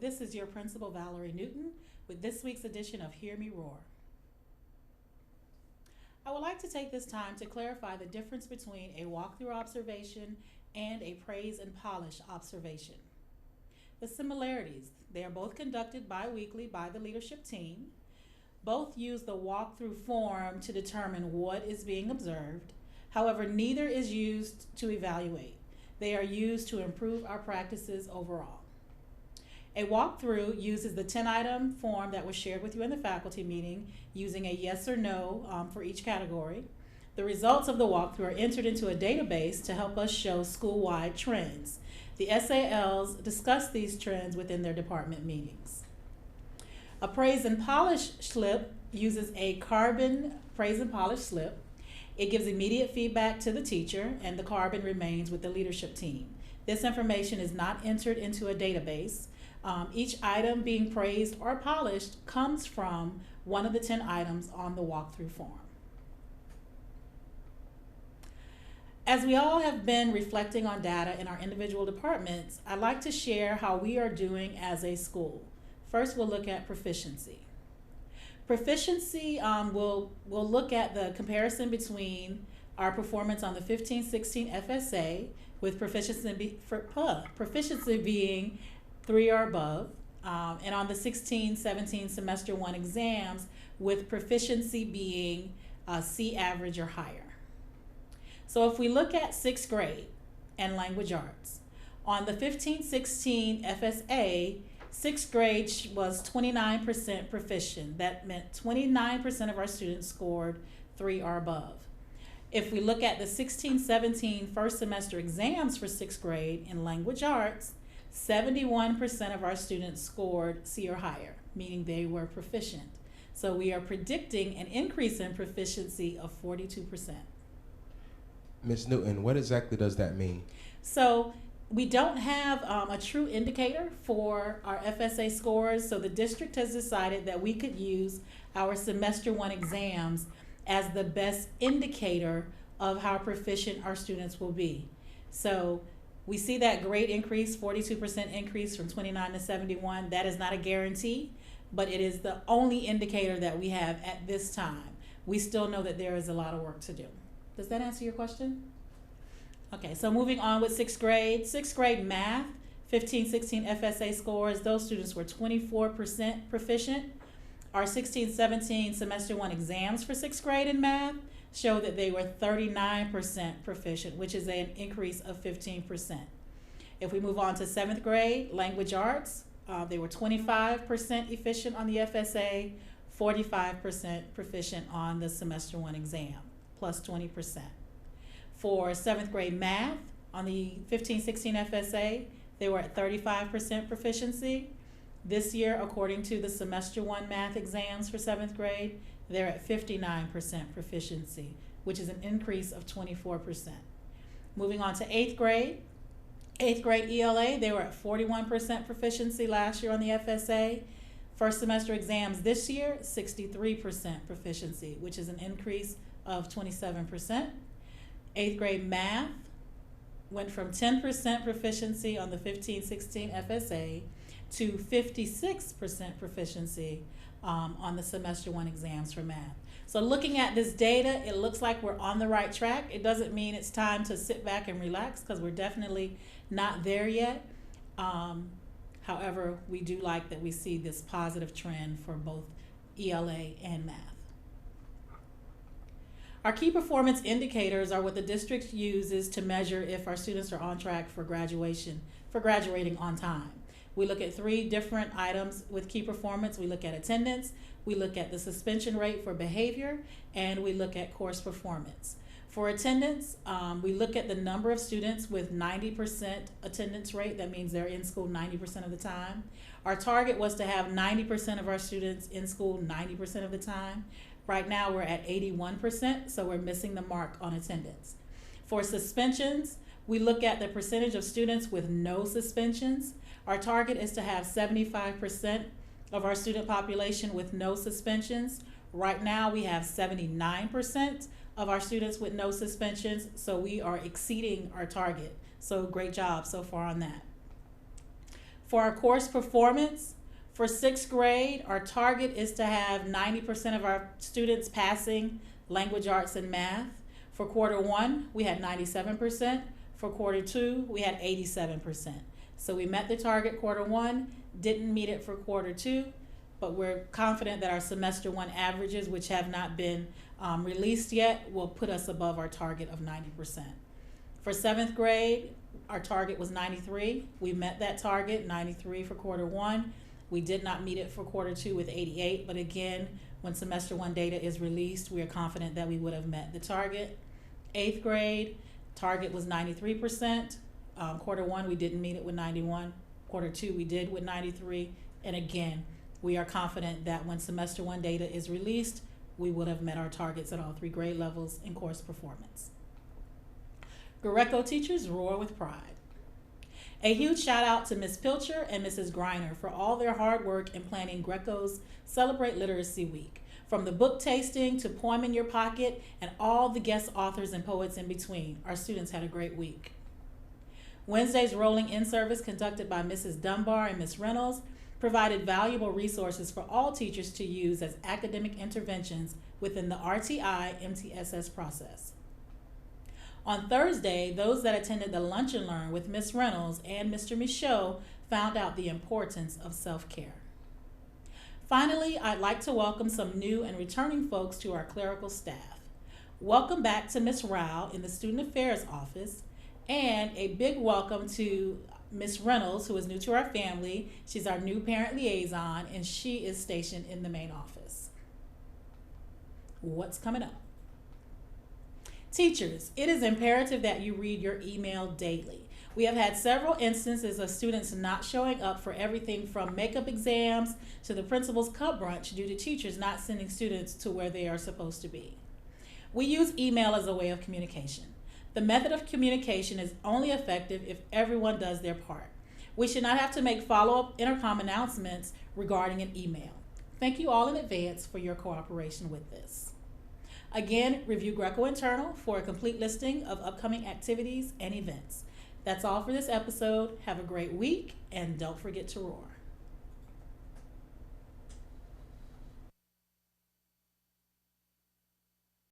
This is your principal, Valerie Newton, with this week's edition of Hear Me Roar. I would like to take this time to clarify the difference between a walkthrough observation and a praise and polish observation. The similarities: they are both conducted bi-weekly by the leadership team. Both use the walkthrough form to determine what is being observed. However, neither is used to evaluate. They are used to improve our practices overall. A walkthrough uses the 10-item form that was shared with you in the faculty meeting, using a yes or no for each category. The results of the walkthrough are entered into a database to help us show school-wide trends. The SALs discuss these trends within their department meetings. A praise and polish slip uses a carbon praise and polish slip. It gives immediate feedback to the teacher, and the carbon remains with the leadership team. This information is not entered into a database. Each item being praised or polished comes from one of the 10 items on the walkthrough form. As we all have been reflecting on data in our individual departments, I'd like to share how we are doing as a school. First, we'll look at proficiency. Proficiency, we'll look at the comparison between our performance on the 15-16 FSA, with proficiency being 3 or above, and on the 16-17 semester 1 exams, with proficiency being C average or higher. So if we look at 6th grade and language arts, on the 15-16 FSA, 6th grade was 29% proficient. That meant 29% of our students scored 3 or above. If we look at the 16-17 first semester exams for 6th grade in language arts, 71% of our students scored C or higher, meaning they were proficient. So we are predicting an increase in proficiency of 42%. Ms. Newton, what exactly does that mean? So we don't have a true indicator for our FSA scores, so the district has decided that we could use our semester 1 exams as the best indicator of how proficient our students will be. So we see that great increase, 42% increase from 29 to 71. That is not a guarantee, but it is the only indicator that we have at this time. We still know that there is a lot of work to do. Does that answer your question? Okay, so moving on with 6th grade. 6th grade math, 15-16 FSA scores, those students were 24% proficient. Our 16-17 semester 1 exams for 6th grade in math show that they were 39% proficient, which is an increase of 15%. If we move on to 7th grade, language arts, they were 25% efficient on the FSA, 45% proficient on the semester 1 exam, plus 20%. For 7th grade math, on the 15-16 FSA, they were at 35% proficiency. This year, according to the semester 1 math exams for 7th grade, they're at 59% proficiency, which is an increase of 24%. Moving on to 8th grade. 8th grade ELA, they were at 41% proficiency last year on the FSA. First semester exams this year, 63% proficiency, which is an increase of 27%. 8th grade math went from 10% proficiency on the 15-16 FSA to 56% proficiency on the semester 1 exams for math. So looking at this data, it looks like we're on the right track. It doesn't mean it's time to sit back and relax, because we're definitely not there yet. However, we do like that we see this positive trend for both ELA and math. Our key performance indicators are what the district uses to measure if our students are on track for graduating on time. We look at 3 different items with key performance. We look at attendance, we look at the suspension rate for behavior, and we look at course performance. For attendance, we look at the number of students with 90% attendance rate. That means they're in school 90% of the time. Our target was to have 90% of our students in school 90% of the time. Right now we're at 81%, so we're missing the mark on attendance. For suspensions, we look at the percentage of students with no suspensions. Our target is to have 75% of our student population with no suspensions. Right now we have 79% of our students with no suspensions, so we are exceeding our target. So great job so far on that. For our course performance, for sixth grade, our target is to have 90% of our students passing language arts and math. For quarter one, we had 97%. For quarter two, we had 87%. So we met the target quarter one, didn't meet it for quarter two, but we're confident that our semester one averages, which have not been released yet, will put us above our target of 90%. For seventh grade, our target was 93. We met that target, 93 for quarter one. We did not meet it for quarter two with 88, but again, when semester one data is released, we are confident that we would have met the target. Eighth grade, target was 93%. Quarter one, we didn't meet it with 91. Quarter two, we did with 93. And again, we are confident that when semester one data is released, we would have met our targets at all three grade levels in course performance. Greco teachers roar with pride. A huge shout out to Ms. Pilcher and Mrs. Griner for all their hard work in planning Greco's Celebrate Literacy Week. From the book tasting to Poem in Your Pocket and all the guest authors and poets in between, our students had a great week. Wednesday's rolling in service conducted by Mrs. Dunbar and Ms. Reynolds provided valuable resources for all teachers to use as academic interventions within the RTI MTSS process. On Thursday, those that attended the Lunch and Learn with Ms. Reynolds and Mr. Michaud found out the importance of self-care. Finally, I'd like to welcome some new and returning folks to our clerical staff. Welcome back to Ms. Rao in the Student Affairs Office, and a big welcome to Ms. Reynolds, who is new to our family. She's our new parent liaison, and she is stationed in the main office. What's coming up? Teachers, it is imperative that you read your email daily. We have had several instances of students not showing up for everything from makeup exams to the principal's cup brunch due to teachers not sending students to where they are supposed to be. We use email as a way of communication. The method of communication is only effective if everyone does their part. We should not have to make follow-up intercom announcements regarding an email. Thank you all in advance for your cooperation with this. Again, review Greco Internal for a complete listing of upcoming activities and events. That's all for this episode. Have a great week, and don't forget to roar.